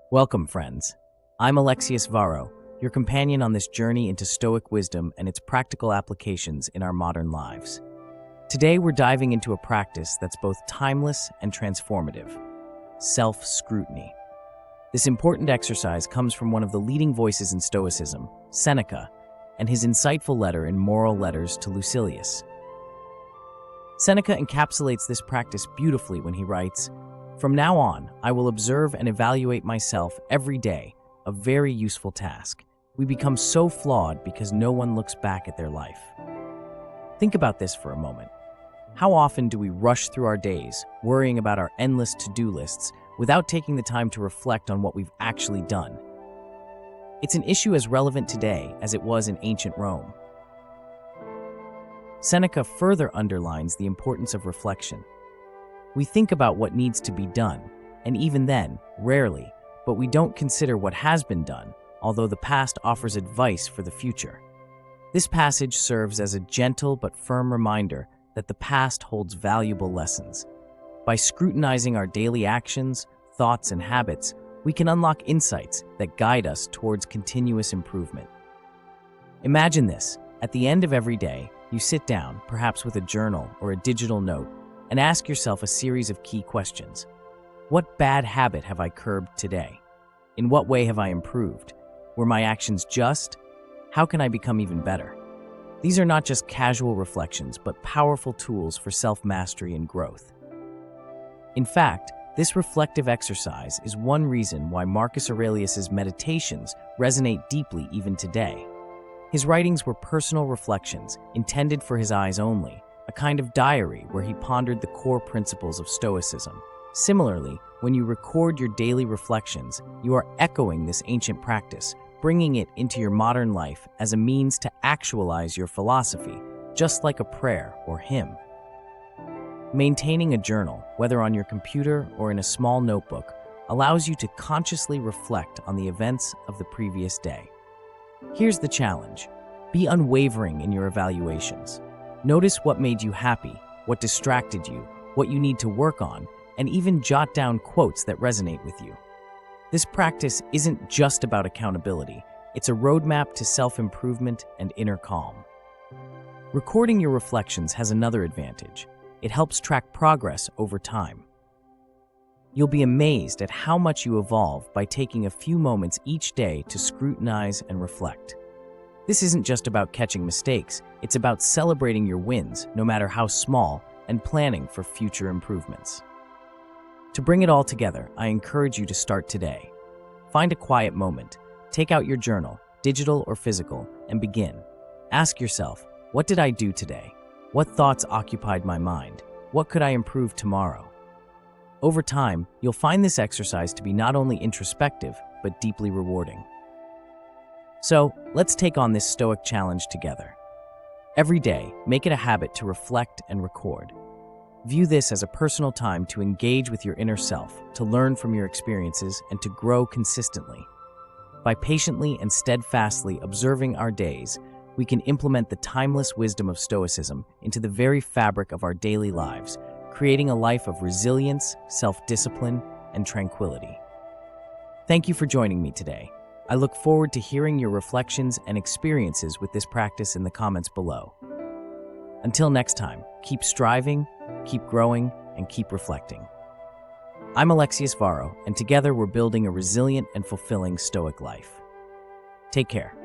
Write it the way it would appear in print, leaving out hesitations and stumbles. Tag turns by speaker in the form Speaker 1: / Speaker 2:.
Speaker 1: Welcome, friends. I'm Alexius Varro, your companion on this journey into Stoic wisdom and its practical applications in our modern lives. Today, we're diving into a practice that's both timeless and transformative: self-scrutiny. This important exercise comes from one of the leading voices in Stoicism, Seneca, and his insightful letter in Moral Letters to Lucilius. Seneca encapsulates this practice beautifully when he writes, "From now on, I will observe and evaluate myself every day, a very useful task. We become so flawed because no one looks back at their life." Think about this for a moment. How often do we rush through our days, worrying about our endless to-do lists, without taking the time to reflect on what we've actually done? It's an issue as relevant today as it was in ancient Rome. Seneca further underlines the importance of reflection. We think about what needs to be done, and even then, rarely, but we don't consider what has been done, although the past offers advice for the future. This passage serves as a gentle but firm reminder that the past holds valuable lessons. By scrutinizing our daily actions, thoughts, and habits, we can unlock insights that guide us towards continuous improvement. Imagine this: at the end of every day, you sit down, perhaps with a journal or a digital note, and ask yourself a series of key questions. What bad habit have I curbed today? In what way have I improved? Were my actions just? How can I become even better? These are not just casual reflections, but powerful tools for self-mastery and growth. In fact, this reflective exercise is one reason why Marcus Aurelius's meditations resonate deeply even today. His writings were personal reflections intended for his eyes only, a kind of diary where he pondered the core principles of Stoicism. Similarly, when you record your daily reflections, you are echoing this ancient practice, bringing it into your modern life as a means to actualize your philosophy, just like a prayer or hymn. Maintaining a journal, whether on your computer or in a small notebook, allows you to consciously reflect on the events of the previous day. Here's the challenge: be unwavering in your evaluations. Notice what made you happy, what distracted you, what you need to work on, and even jot down quotes that resonate with you. This practice isn't just about accountability, it's a roadmap to self-improvement and inner calm. Recording your reflections has another advantage: it helps track progress over time. You'll be amazed at how much you evolve by taking a few moments each day to scrutinize and reflect. This isn't just about catching mistakes, it's about celebrating your wins, no matter how small, and planning for future improvements. To bring it all together, I encourage you to start today. Find a quiet moment, take out your journal, digital or physical, and begin. Ask yourself, what did I do today? What thoughts occupied my mind? What could I improve tomorrow? Over time, you'll find this exercise to be not only introspective, but deeply rewarding. So, let's take on this Stoic challenge together. Every day, make it a habit to reflect and record. View this as a personal time to engage with your inner self, to learn from your experiences, and to grow consistently. By patiently and steadfastly observing our days, we can implement the timeless wisdom of Stoicism into the very fabric of our daily lives, creating a life of resilience, self-discipline, and tranquility. Thank you for joining me today. I look forward to hearing your reflections and experiences with this practice in the comments below. Until next time, keep striving, keep growing, and keep reflecting. I'm Alexius Varro, and together we're building a resilient and fulfilling Stoic life. Take care.